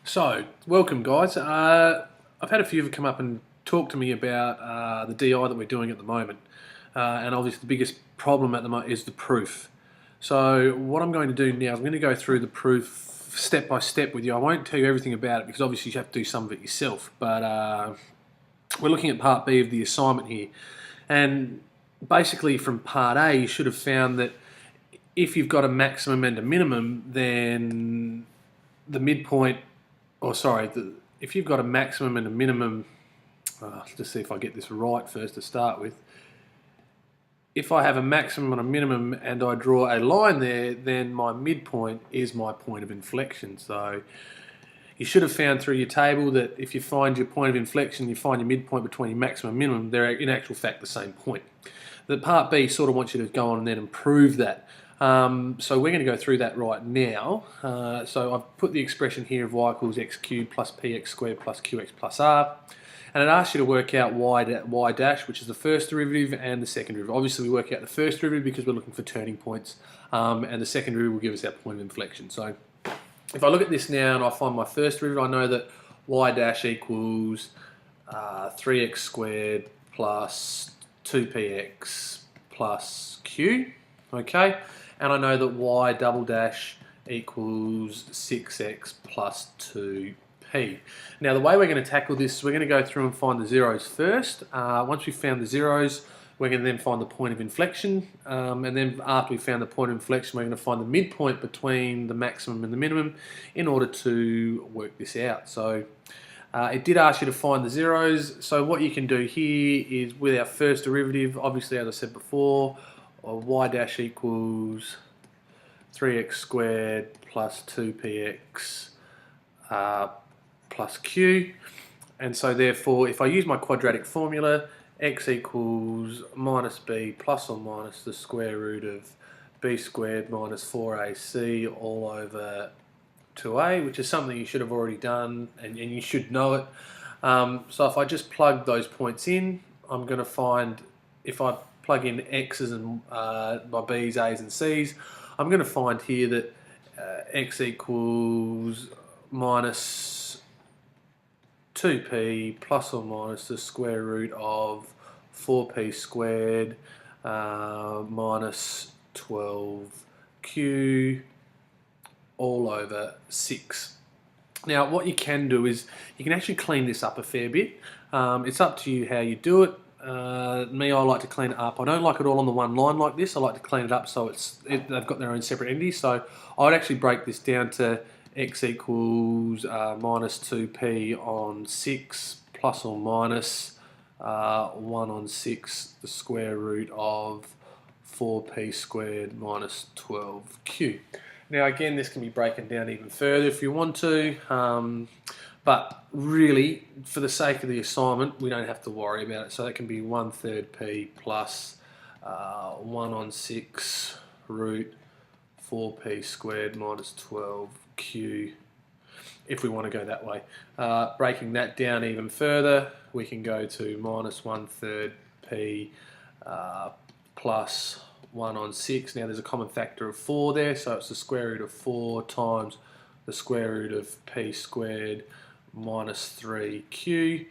So, welcome guys. I've had a few of you come up and talk to me about the DI that we're doing at the moment. And obviously the biggest problem at the moment is the proof. So what I'm going to do now is I'm going to go through the proof step by step with you. I won't tell you everything about it because obviously you have to do some of it yourself. But we're looking at part B of the assignment here. And basically from part A you should have found that if you've got a maximum and a minimum, then the midpoint if you've got a maximum and a minimum, let's just see if I get this right first to start with. If I have a maximum and a minimum and I draw a line there, then my midpoint is my point of inflection. So you should have found through your table that if you find your point of inflection, you find your midpoint between your maximum and minimum, they're in actual fact the same point. The part B sort of wants you to go on and then improve that. So we're going to go through that right now. So I've put the expression here of y equals x cubed plus px squared plus qx plus r. And it asks you to work out y dash, which is the first derivative, and the second derivative. Obviously we work out the first derivative because we're looking for turning points, and the second derivative will give us our point of inflection. So if I look at this now and I find my first derivative, I know that y dash equals 3x squared plus 2px plus q, okay? And I know that y double dash equals 6x plus 2p. Now the way we're going to tackle this, we're going to go through and find the zeros first. Once we've found the zeros, we're going to then find the point of inflection, and then after we've found the point of inflection, we're going to find the midpoint between the maximum and the minimum in order to work this out. So it did ask you to find the zeros, so what you can do here is with our first derivative, obviously as I said before, y dash equals 3x squared plus 2px plus q, and so therefore if I use my quadratic formula, x equals minus b plus or minus the square root of b squared minus 4ac all over 2a, which is something you should have already done and you should know it. So if I just plug those points in, I'm going to find, if I plug in x's and my b's, a's and c's, I'm going to find here that x equals minus 2p plus or minus the square root of 4p squared minus 12q all over 6. Now what you can do is you can actually clean this up a fair bit. It's up to you how you do it. Me, I like to clean it up. I don't like it all on the one line like this. I like to clean it up so they've got their own separate entities. So I'd actually break this down to x equals minus 2p on 6 plus or minus 1 on 6 the square root of 4p squared minus 12q. Now again, this can be broken down even further if you want to, but really for the sake of the assignment we don't have to worry about it. So that can be 1/3 p plus 1 on 6 root 4p squared minus 12q if we want to go that way. Breaking that down even further, we can go to minus 1/3 p plus 1 on 6. Now there's a common factor of 4 there, so it's the square root of 4 times the square root of p squared minus 3q,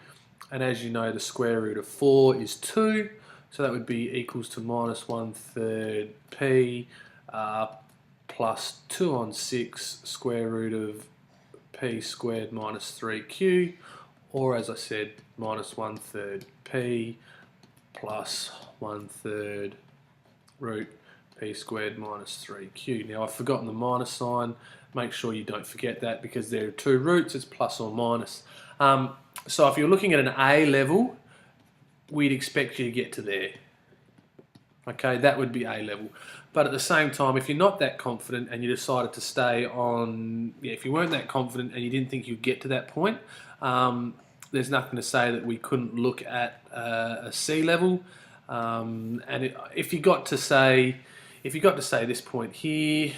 and as you know the square root of 4 is 2, so that would be equals to minus 1/3 p plus 2 on 6 square root of p squared minus 3q, or as I said, minus 1/3 p plus 1/3 root p squared minus 3q. Now I've forgotten the minus sign. Make sure you don't forget that because there are two roots, it's plus or minus. So if you're looking at an A level, we'd expect you to get to there. Okay, that would be A level. But at the same time, if you're not that confident and you decided to stay on, if you weren't that confident and you didn't think you'd get to that point, there's nothing to say that we couldn't look at a C level. If you got to say this point here,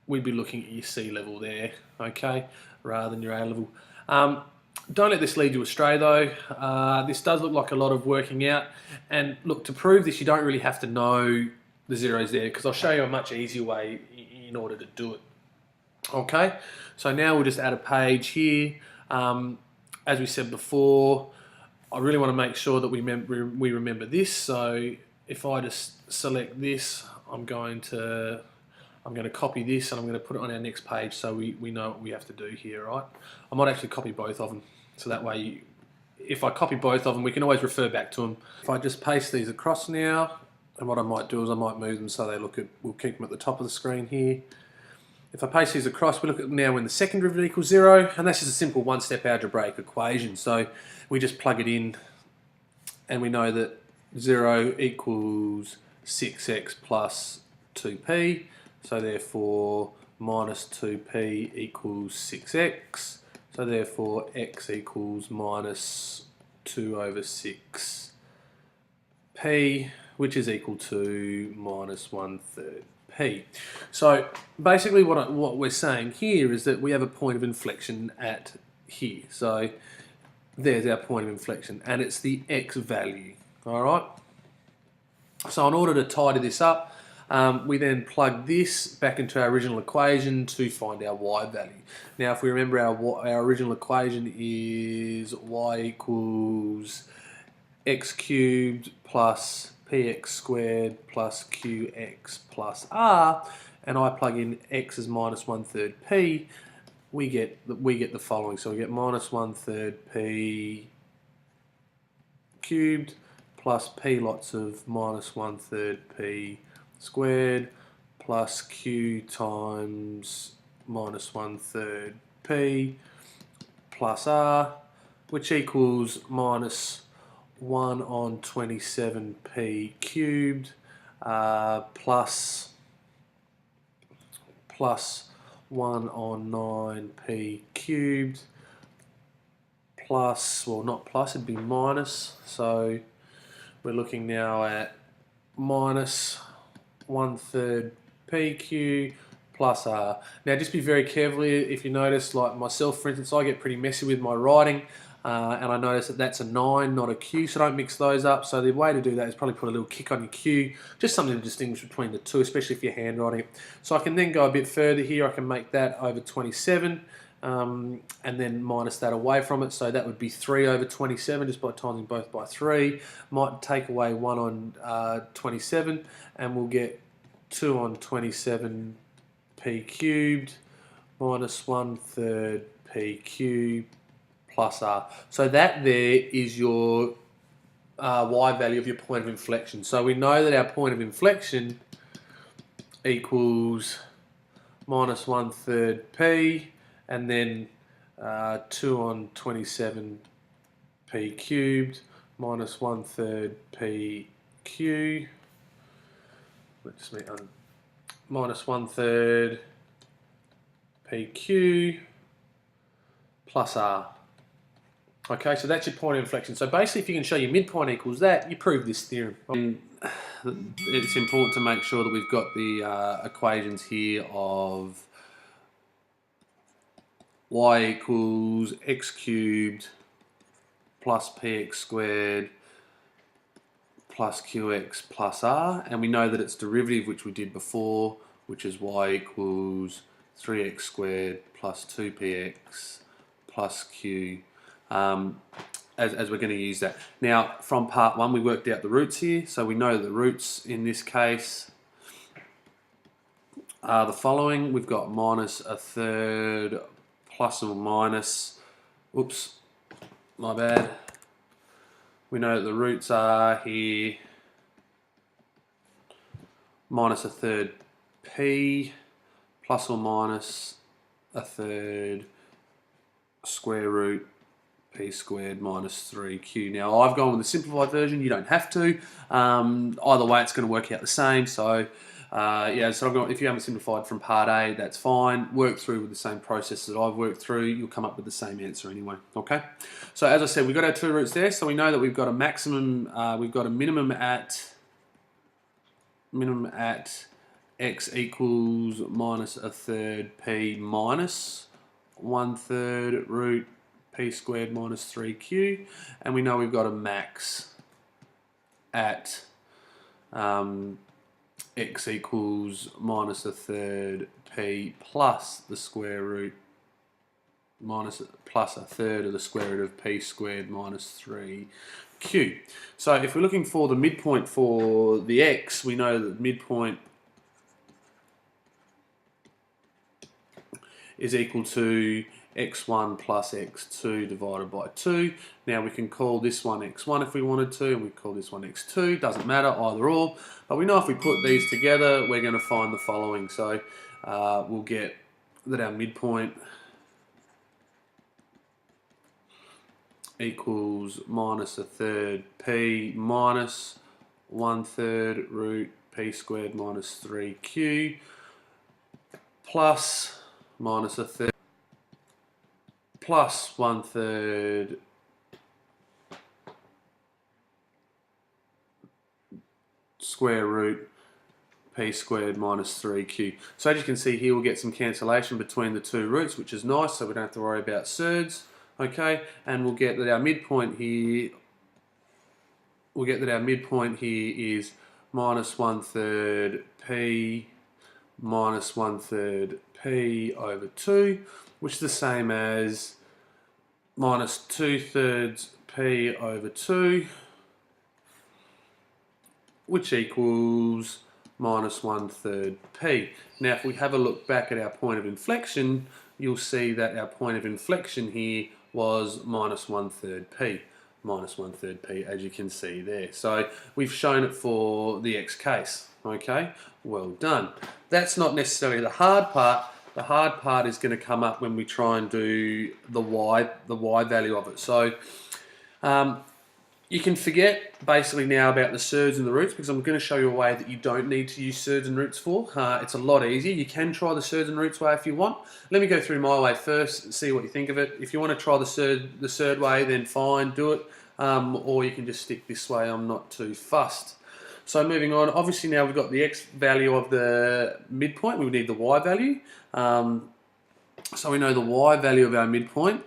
we'd be looking at your C level there, okay, rather than your A level. Don't let this lead you astray though. This does look like a lot of working out, and look, to prove this you don't really have to know the zeros there, because I'll show you a much easier way in order to do it. Okay, so now we'll just add a page here. As we said before, I really want to make sure that we remember this. So if I just select this, I'm going to copy this and I'm going to put it on our next page so we know what we have to do here, right? I might actually copy both of them, so that way if I copy both of them, we can always refer back to them. If I just paste these across now, and what I might do is I might move them so we'll keep them at the top of the screen here. If I paste these across, we look at now when the second derivative equals 0, and that's just a simple one-step algebraic equation. So we just plug it in, and we know that 0 equals 6x plus 2p, so therefore minus 2p equals 6x, so therefore x equals minus 2 over 6p, which is equal to minus 1/3 p. So basically what we're saying here is that we have a point of inflection at here. So there's our point of inflection, and it's the x value, all right? So in order to tidy this up, we then plug this back into our original equation to find our y value. Now if we remember, our original equation is y equals x cubed plus px squared plus qx plus r, and I plug in x as minus 1/3 p, we get the following. So we get minus 1/3 p cubed plus p lots of minus 1/3 p squared plus q times minus 1/3 p plus r, which equals minus 1 on 27p cubed plus 1 on 9p cubed plus, well not plus, it'd be minus, so we're looking now at minus 1/3 pq plus r. Now just be very careful here. If you notice, like myself for instance, I get pretty messy with my writing, and I notice that that's a 9, not a q, so don't mix those up. So the way to do that is probably put a little kick on your q, just something to distinguish between the two, especially if you're handwriting it. So I can then go a bit further here. I can make that over 27, and then minus that away from it, so that would be 3 over 27 just by timing both by 3. Might take away 1 on 27, and we'll get 2 on 27 p cubed minus 1/3 p cubed plus r. So that there is your y value of your point of inflection. So we know that our point of inflection equals minus 1/3 p, and then 2 on 27 p cubed minus 1/3 p q, minus 1/3 pq plus r. Okay, so that's your point of inflection. So basically, if you can show your midpoint equals that, you prove this theorem. And it's important to make sure that we've got the equations here of y equals x cubed plus px squared plus qx plus r, and we know that its derivative, which we did before, which is y equals 3x squared plus 2px plus q, as we're going to use that. Now from part 1 we worked out the roots here, so we know the roots in this case are the following. We've got minus 1/3 plus or minus, oops, my bad. We know that the roots are here minus 1/3 p plus or minus 1/3 square root p squared minus 3q. Now I've gone with the simplified version, you don't have to. Either way it's going to work out the same, so yeah, so if you haven't simplified from part A, that's fine. Work through with the same process that I've worked through, you'll come up with the same answer anyway, okay? So as I said, we've got our two roots there, so we know that we've got a maximum, we've got a minimum at x equals minus 1/3 p minus 1/3 root p squared minus 3q, and we know we've got a max at x equals minus a third p plus the square root plus a third of the square root of p squared minus 3q. So if we're looking for the midpoint for the x, we know that midpoint is equal to x1 plus x2 divided by 2. Now we can call this one x1 if we wanted to, and we call this one x2, doesn't matter, either or. But we know if we put these together, we're going to find the following. So we'll get that our midpoint equals minus a third p minus 1/3 root p squared minus 3q plus minus a third plus 1/3 square root p squared minus 3q. So as you can see here, we'll get some cancellation between the two roots, which is nice, so we don't have to worry about surds. Okay, and we'll get that our midpoint here is minus 1/3 p minus 1/3 p over 2, which is the same as minus 2/3 p over 2, which equals minus 1/3 p. Now if we have a look back at our point of inflection, you'll see that our point of inflection here was minus 1/3 p. Minus 1/3 p, as you can see there. So we've shown it for the x case. Okay, well done. That's not necessarily the hard part. The hard part is going to come up when we try and do the y value of it. So you can forget basically now about the surds and the roots, because I'm going to show you a way that you don't need to use surds and roots for. It's a lot easier. You can try the surds and roots way if you want. Let me go through my way first, see what you think of it. If you want to try the surd way, then fine, do it. Or you can just stick this way. I'm not too fussed. So moving on, obviously now we've got the x value of the midpoint. We would need the y value. So we know the y value of our midpoint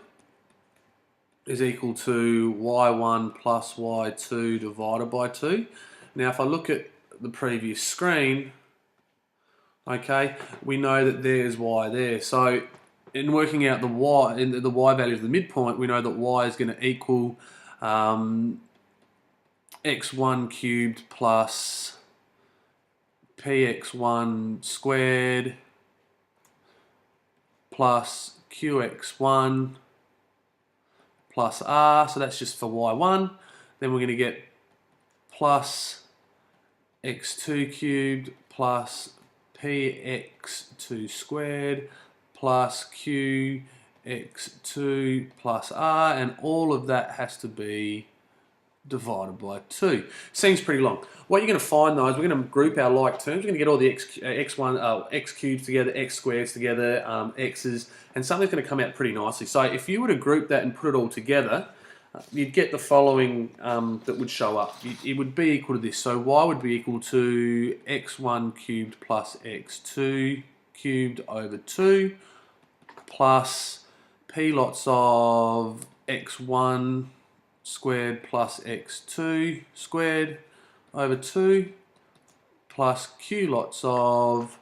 is equal to y1 plus y2 divided by 2. Now if I look at the previous screen, okay, we know that there's y there. So in working out the y value of the midpoint, we know that y is going to equal x1 cubed plus px1 squared plus qx1 plus r, so that's just for y1. Then we're going to get plus x2 cubed plus px2 squared plus qx2 plus r, and all of that has to be divided by 2. Seems pretty long. What you're going to find though is we're going to group our like terms. We're going to get all the x cubes together, x squares together, x's, and something's going to come out pretty nicely. So if you were to group that and put it all together, you'd get the following that would show up. It would be equal to this. So y would be equal to x1 cubed plus x2 cubed over 2 plus p lots of x1 squared plus x2 squared over 2 plus q lots of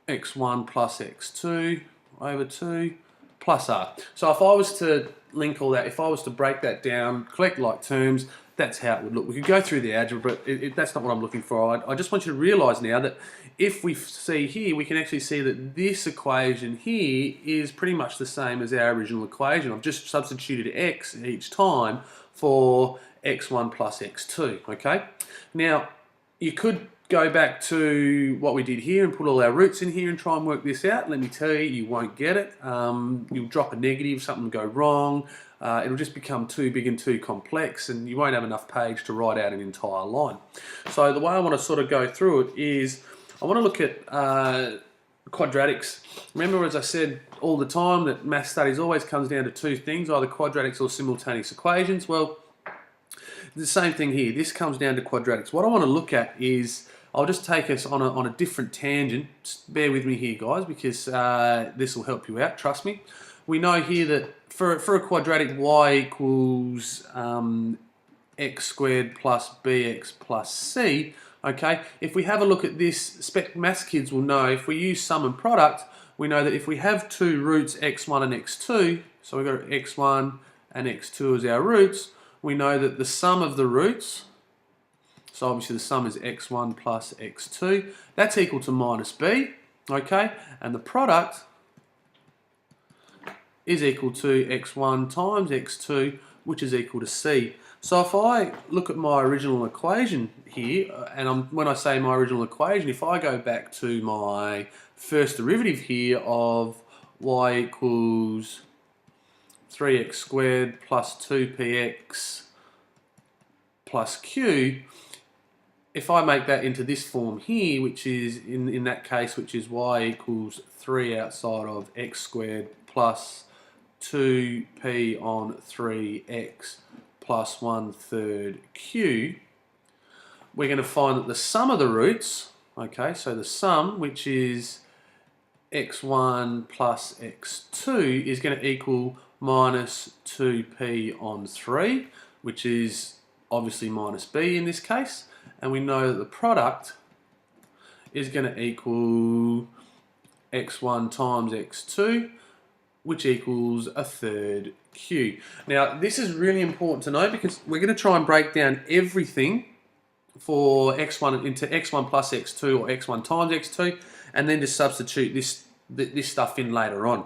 x1 plus x2 over 2 plus r. So if I was to link all that, if I was to break that down, collect like terms, that's how it would look. We could go through the algebra, but that's not what I'm looking for. I just want you to realise now that if we see here, we can actually see that this equation here is pretty much the same as our original equation. I've just substituted x each time for x1 plus x2, okay? Now, you could go back to what we did here and put all our roots in here and try and work this out. Let me tell you, you won't get it. You'll drop a negative, something will go wrong. It'll just become too big and too complex, and you won't have enough page to write out an entire line. So the way I want to sort of go through it is I want to look at quadratics. Remember, as I said all the time, that math studies always comes down to two things, either quadratics or simultaneous equations. Well, the same thing here. This comes down to quadratics. What I want to look at is, I'll just take us on a different tangent. Just bear with me here, guys, because this will help you out, trust me. We know here that for a quadratic, y equals x squared plus bx plus c. Okay, if we have a look at this, maths kids will know if we use sum and product, we know that if we have two roots x1 and x2, so we've got x1 and x2 as our roots, we know that the sum of the roots, so obviously the sum is x1 plus x2, that's equal to minus b, okay, and the product is equal to x1 times x2, which is equal to c. So if I look at my original equation here, and when I say my original equation, if I go back to my first derivative here of y equals 3x squared plus 2px plus q, if I make that into this form here, which is in that case, which is y equals 3 outside of x squared plus 2p on 3x plus 1/3 q, we're going to find that the sum of the roots, okay, so the sum, which is x1 plus x2, is going to equal minus 2p on 3, which is obviously minus b in this case, and we know that the product is going to equal x1 times x2, which equals 1/3 q. Now this is really important to know because we're going to try and break down everything for x1 into x1 plus x2 or x1 times x2, and then just substitute this stuff in later on.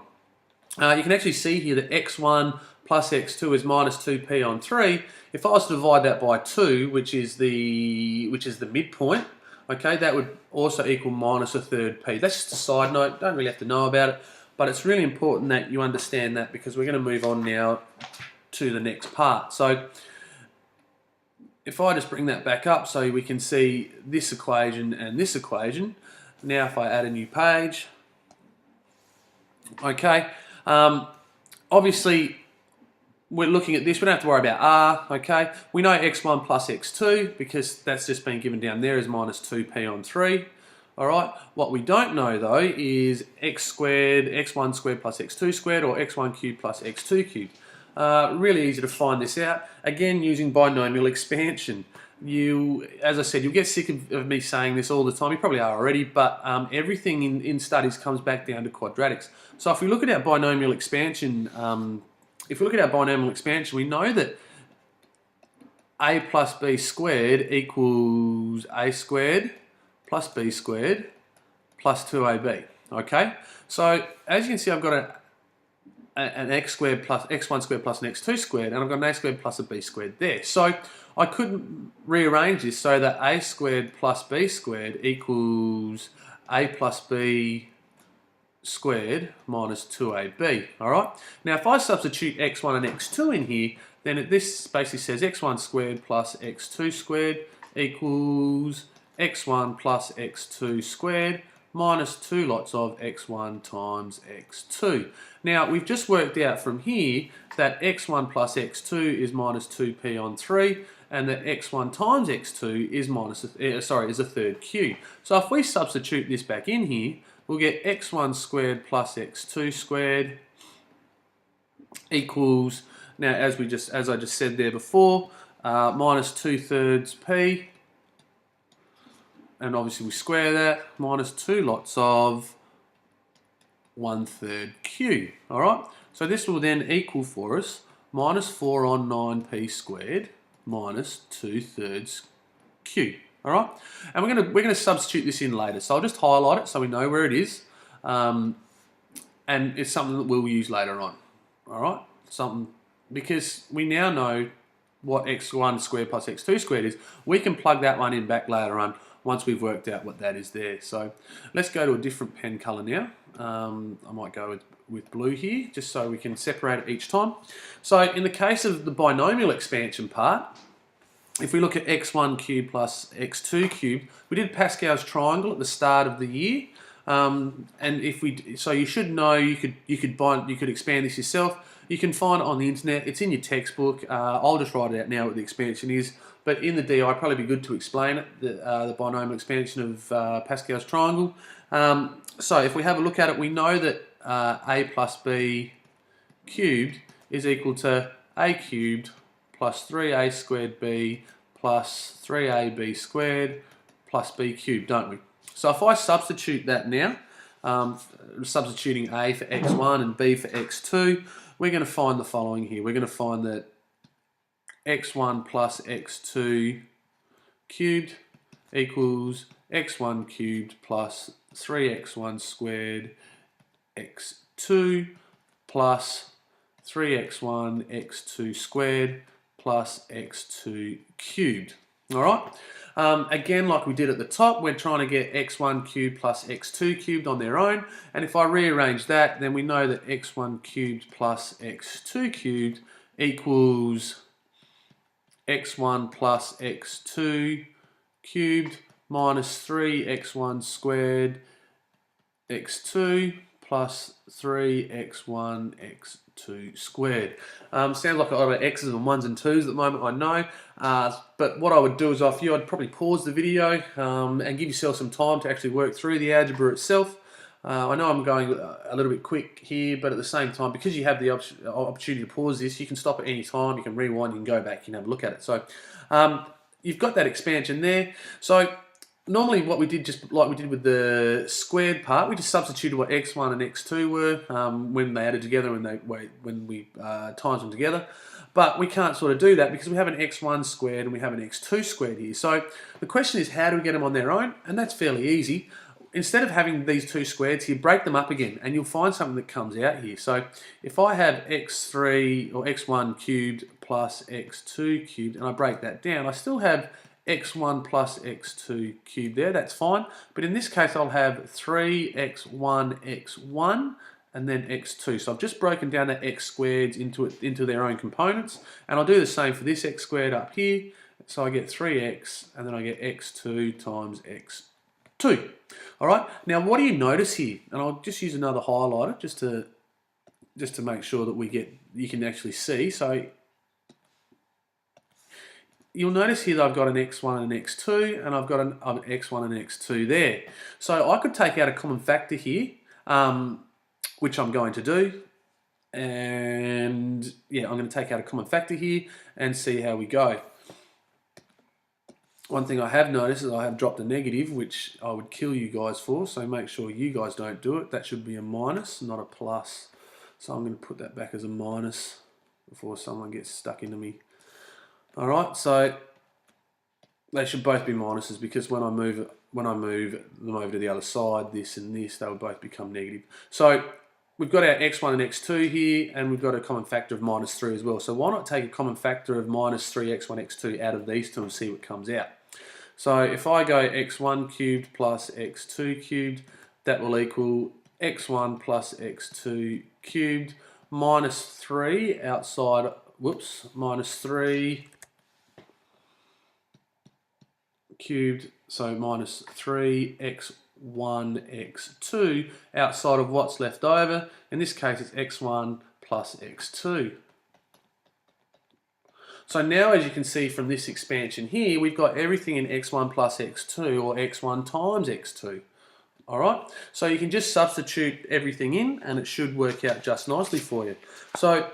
You can actually see here that x1 plus x2 is minus 2p on 3. If I was to divide that by 2, which is the midpoint, okay, that would also equal minus 1/3 p. That's just a side note, don't really have to know about it, but it's really important that you understand that because we're going to move on now to the next part. So if I just bring that back up so we can see this equation and this equation. Now if I add a new page, okay, obviously we're looking at this, we don't have to worry about r, okay. We know x1 plus x2 because that's just been given down there as minus 2p on 3. Alright, what we don't know though is x squared, x1 squared plus x2 squared, or x1 cubed plus x2 cubed. Really easy to find this out, again using binomial expansion. As I said, you'll get sick of me saying this all the time, you probably are already, but everything in studies comes back down to quadratics. So if we look at our binomial expansion, we know that a plus b squared equals a squared plus b squared plus 2ab, okay? So as you can see, I've got an x squared plus x1 squared plus an x2 squared, and I've got an a squared plus a b squared there. So I could rearrange this so that a squared plus b squared equals a plus b squared minus 2ab, alright? Now if I substitute x1 and x2 in here, then this basically says x1 squared plus x2 squared equals x1 plus x2 squared minus 2 lots of x1 times x2. Now we've just worked out from here that x1 plus x2 is minus 2p on 3, and that x1 times x2 is is 1/3 q. So if we substitute this back in here, we'll get x1 squared plus x2 squared equals, now as I just said there before, minus 2/3 p, and obviously we square that, minus 2 lots of 1/3 q. Alright, so this will then equal for us minus 4 on 9p squared minus 2/3 q. Alright, and we're gonna substitute this in later, so I'll just highlight it so we know where it is, and it's something that we'll use later on. Alright, because we now know what x1 squared plus x2 squared is, we can plug that one in back later on once we've worked out what that is there. So let's go to a different pen colour now. I might go with blue here, just so we can separate it each time. So in the case of the binomial expansion part, if we look at x1 cubed plus x2 cubed, we did Pascal's triangle at the start of the year, and so you should know you could expand this yourself. You can find it on the internet. It's in your textbook. I'll just write it out now what the expansion is. But in the DI, probably be good to explain it, the binomial expansion of Pascal's triangle. So if we have a look at it, we know that a plus b cubed is equal to a cubed plus 3a squared b plus 3ab squared plus b cubed, don't we? So if I substitute that now, substituting a for x1 and b for x2, we're going to find the following here. We're going to find that x1 plus x2 cubed equals x1 cubed plus 3x1 squared x2 plus 3x1 x2 squared plus x2 cubed. All right. Again, like we did at the top, we're trying to get x1 cubed plus x2 cubed on their own. And if I rearrange that, then we know that x1 cubed plus x2 cubed equals x1 plus x2 cubed minus 3x1 squared x2 plus 3x1 x2 squared. Sounds like a lot of x's and ones and twos at the moment, I know. But what I would do is I'd probably pause the video and give yourself some time to actually work through the algebra itself. I know I'm going a little bit quick here, but at the same time, because you have the opportunity to pause this, you can stop at any time, you can rewind, you can go back, you can have a look at it. So you've got that expansion there. So normally what we did, just like we did with the squared part, we just substituted what x1 and x2 were when they added together and when we times them together. But we can't sort of do that because we have an x1 squared and we have an x2 squared here. So the question is, how do we get them on their own? And that's fairly easy. Instead of having these two squareds here, break them up again and you'll find something that comes out here. So if I have x3 or x1 cubed plus x2 cubed and I break that down, I still have x1 plus x2 cubed there, that's fine. But in this case, I'll have 3x1 x1 and then x2. So I've just broken down the x squareds into their own components. And I'll do the same for this x squared up here. So I get 3x and then I get x2 times x2. All right, now what do you notice here? And I'll just use another highlighter just to make sure that you can actually see. So you'll notice here that I've got an x1 and an x2, and I've got an x1 and an x2 there. So I could take out a common factor here, which I'm going to do. And yeah, I'm going to take out a common factor here and see how we go. One thing I have noticed is I have dropped a negative, which I would kill you guys for, so make sure you guys don't do it. That should be a minus, not a plus. So I'm going to put that back as a minus before someone gets stuck into me. All right, so they should both be minuses because when I move them over to the other side, this and this, they will both become negative. So we've got our x1 and x2 here, and we've got a common factor of minus 3 as well. So why not take a common factor of minus 3x1, x2 out of these two and see what comes out? So if I go x1 cubed plus x2 cubed, that will equal x1 plus x2 cubed minus 3 outside, minus 3 cubed, so minus 3x1 x2 outside of what's left over. In this case, it's x1 plus x2. So now, as you can see from this expansion here, we've got everything in x1 plus x2 or x1 times x2. All right, so you can just substitute everything in and it should work out just nicely for you. So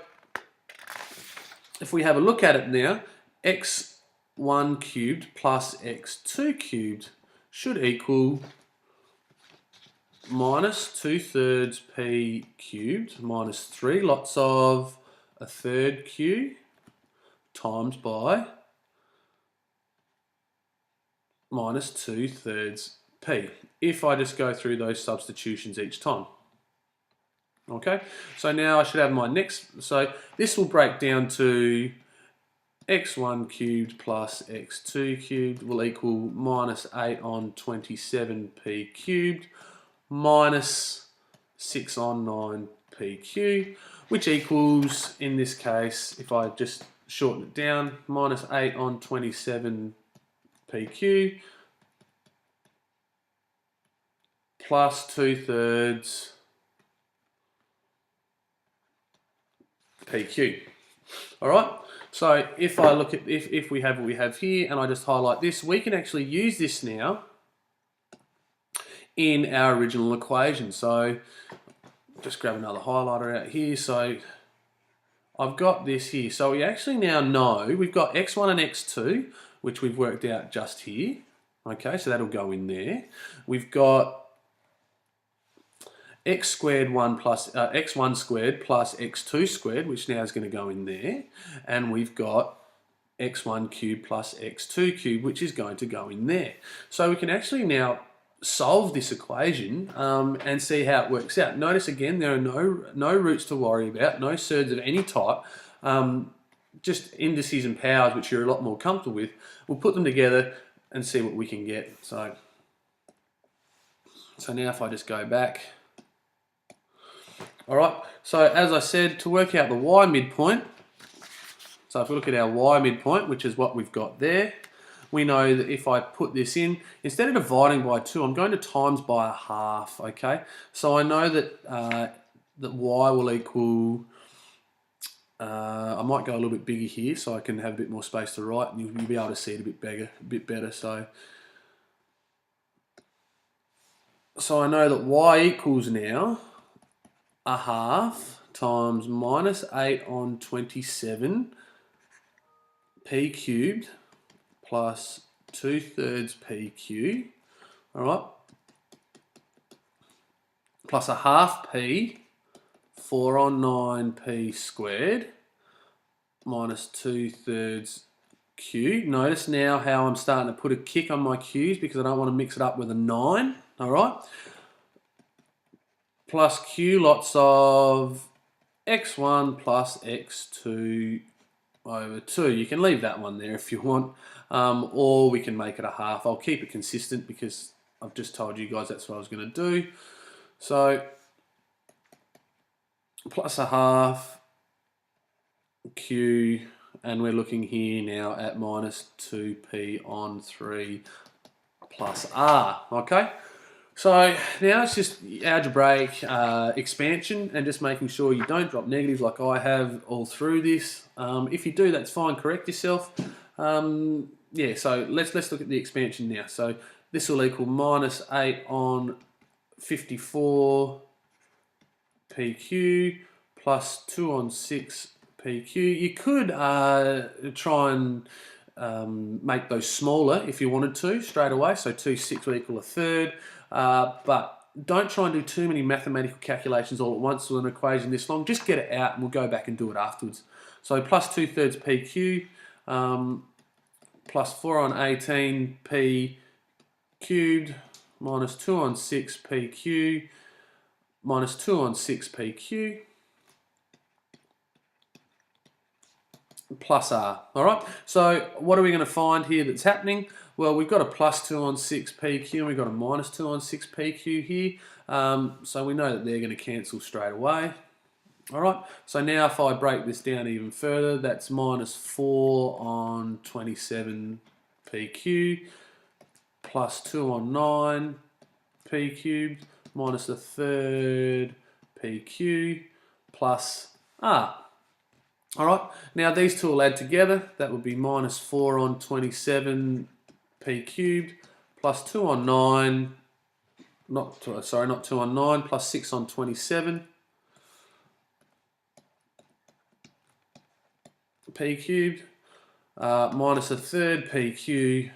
if we have a look at it now, x1 cubed plus x2 cubed should equal minus 2/3 p cubed minus 3 lots of 1/3 q times by minus 2/3 p, if I just go through those substitutions each time. Okay, so now I should have my next, so this will break down to x1 cubed plus x2 cubed will equal minus 8 on 27p cubed minus 6 on 9pq, which equals, in this case, if I just shorten it down, minus 8 on 27pq plus 2/3 pq. All right. So if I look at if we have what we have here, and I just highlight this, we can actually use this now in our original equation. So just grab another highlighter out here. So I've got this here. So we actually now know we've got x1 and x2, which we've worked out just here. Okay, so that'll go in there. We've got x squared 1 plus x1 squared plus x2 squared, which now is going to go in there. And we've got x1 cubed plus x2 cubed, which is going to go in there. So we can actually now solve this equation and see how it works out. Notice again, there are no roots to worry about, no surds of any type, just indices and powers, which you're a lot more comfortable with. We'll put them together and see what we can get. So now if I just go back. All right, so as I said, to work out the y midpoint, so if we look at our y midpoint, which is what we've got there, we know that if I put this in, instead of dividing by 2, I'm going to times by a half, okay? So I know that, that y will equal, I might go a little bit bigger here so I can have a bit more space to write, and you'll be able to see it a bit better. So I know that y equals now a half times minus 8 on 27 p cubed plus 2/3 pq, all right, plus a half p 4 on 9 p squared minus 2/3 q. Notice now how I'm starting to put a kick on my q's because I don't want to mix it up with a 9, all right, plus q lots of x1 plus x2 over 2. You can leave that one there if you want, or we can make it a half. I'll keep it consistent because I've just told you guys that's what I was going to do. So plus a half q, and we're looking here now at minus 2p on 3 plus r, okay? So now it's just algebraic expansion and just making sure you don't drop negatives like I have all through this. If you do, that's fine, correct yourself. Yeah, so let's look at the expansion now. So this will equal minus 8 on 54 PQ plus 2 on 6 PQ. You could try and make those smaller if you wanted to straight away. So 2 6 would equal a third. But don't try and do too many mathematical calculations all at once with an equation this long. Just get it out and we'll go back and do it afterwards. So plus 2/3 PQ plus 4 on 18 P cubed minus 2 on 6 PQ minus 2 on 6 PQ plus R. All right, so what are we going to find here that's happening? Well, we've got a plus 2 on 6 PQ and we've got a minus 2 on 6 PQ here. So we know that they're going to cancel straight away. All right, so now if I break this down even further, that's minus 4 on 27 PQ plus 2 on 9 P cubed minus a third PQ plus R. All right, now these two will add together. That would be minus 4 on 27 P cubed plus 2 on 9, not 2 on 9, plus 6 on 27 P cubed minus a third PQ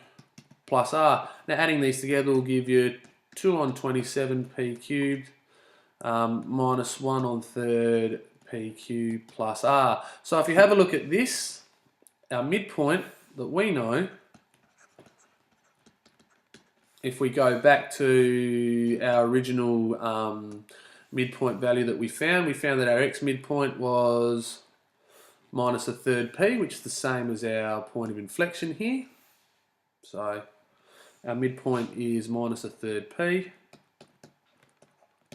plus R. Now adding these together will give you 2 on 27 P cubed minus 1 on third PQ plus R. So if you have a look at this, our midpoint that we know, if we go back to our original midpoint value that we found that our x midpoint was minus a third p, which is the same as our point of inflection here. So our midpoint is minus a third p.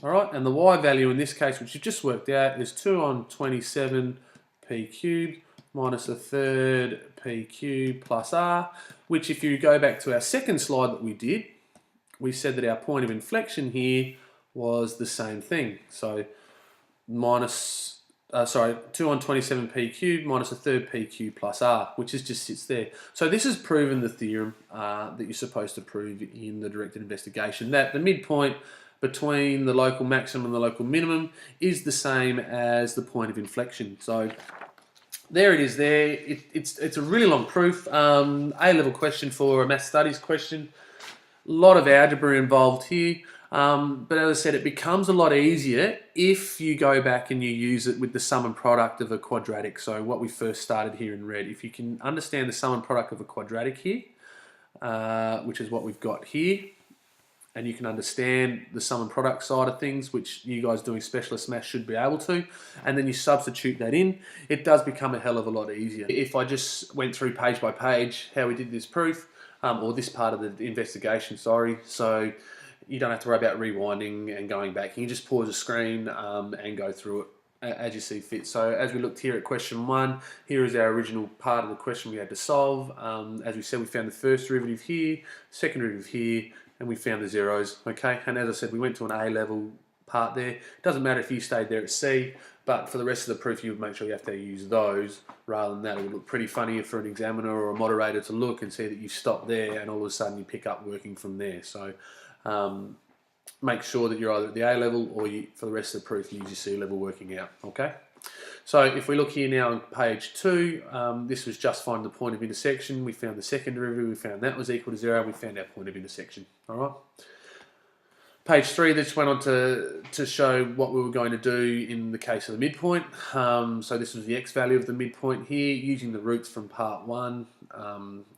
All right, and the y value in this case, which you just worked out, is 2 on 27 p cubed minus a third pq plus r, which if you go back to our second slide that we did, we said that our point of inflection here was the same thing. So 2 on 27 p cubed minus a third pq plus r, which just sits there. So this has proven the theorem that you're supposed to prove in the directed investigation, that the midpoint between the local maximum and the local minimum is the same as the point of inflection. So there it is there. It's a really long proof, A-level question for a math studies question. A lot of algebra involved here, but as I said, it becomes a lot easier if you go back and you use it with the sum and product of a quadratic. So what we first started here in red, if you can understand the sum and product of a quadratic here, which is what we've got here, and you can understand the sum and product side of things, which you guys doing specialist maths should be able to, and then you substitute that in, it does become a hell of a lot easier. If I just went through page by page how we did this proof, or this part of the investigation, sorry, so you don't have to worry about rewinding and going back. You can just pause the screen and go through it as you see fit. So as we looked here at question 1, here is our original part of the question we had to solve. As we said, we found the first derivative here, second derivative here, and we found the zeros, okay? And as I said, we went to an A level part there. It doesn't matter if you stayed there at C, but for the rest of the proof, you would make sure you have to use those rather than that. It would look pretty funny for an examiner or a moderator to look and see that you stop there and all of a sudden you pick up working from there. So make sure that you're either at the A level or for the rest of the proof, you use your C level working out, okay? So if we look here now on page 2, this was just finding the point of intersection. We found the second derivative, we found that was equal to 0, we found our point of intersection, all right? Page 3, this went on to show what we were going to do in the case of the midpoint. So this was the x value of the midpoint here, using the roots from part 1,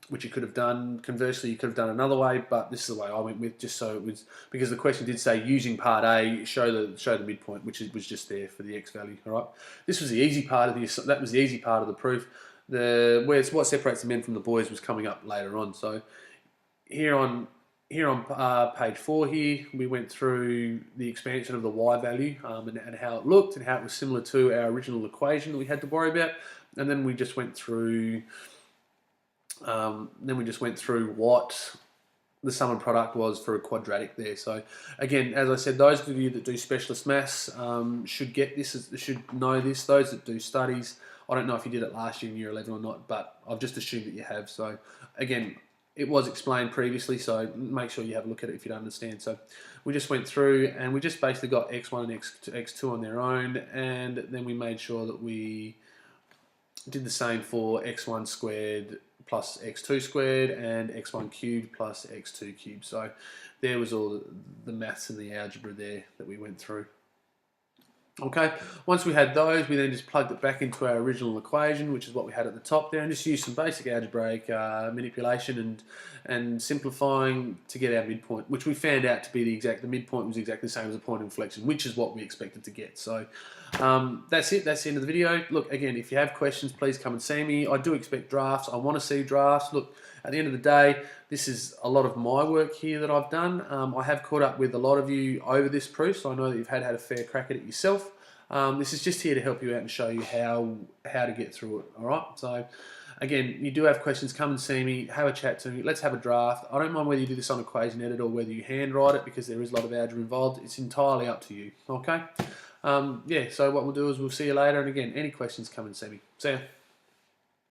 which you could have done. Conversely, you could have done another way, but this is the way I went with, just so it was, because the question did say using part A, show the midpoint, which was just there for the x value. All right. This was the easy part of that was the easy part of the proof. What separates the men from the boys was coming up later on. So here on page 4 here, we went through the expansion of the y value and how it looked and how it was similar to our original equation that we had to worry about, and then we just went through what the sum and product was for a quadratic there. So again, as I said, those of you that do specialist maths should get this, should know this. Those that do studies, I don't know if you did it last year in year 11 or not, but I've just assumed that you have. So again, it was explained previously, so make sure you have a look at it if you don't understand. So we just went through and we just basically got x1 and x2 on their own, and then we made sure that we did the same for x1 squared plus x2 squared and x1 cubed plus x2 cubed. So there was all the maths and the algebra there that we went through. Okay, once we had those, we then just plugged it back into our original equation, which is what we had at the top there, and just used some basic algebraic manipulation and simplifying to get our midpoint, which we found out to be the midpoint was exactly the same as a point of inflection, which is what we expected to get. So that's it, that's the end of the video. Look, again, if you have questions, please come and see me. I do expect drafts, I want to see drafts. Look, at the end of the day, this is a lot of my work here that I've done. I have caught up with a lot of you over this proof, so I know that you've had a fair crack at it yourself. This is just here to help you out and show you how to get through it, all right? So again, you do have questions, come and see me, have a chat to me, let's have a draft. I don't mind whether you do this on Equation Edit or whether you handwrite it, because there is a lot of algebra involved. It's entirely up to you, okay? Yeah, so what we'll do is we'll see you later, and again, any questions, come and see me. See ya.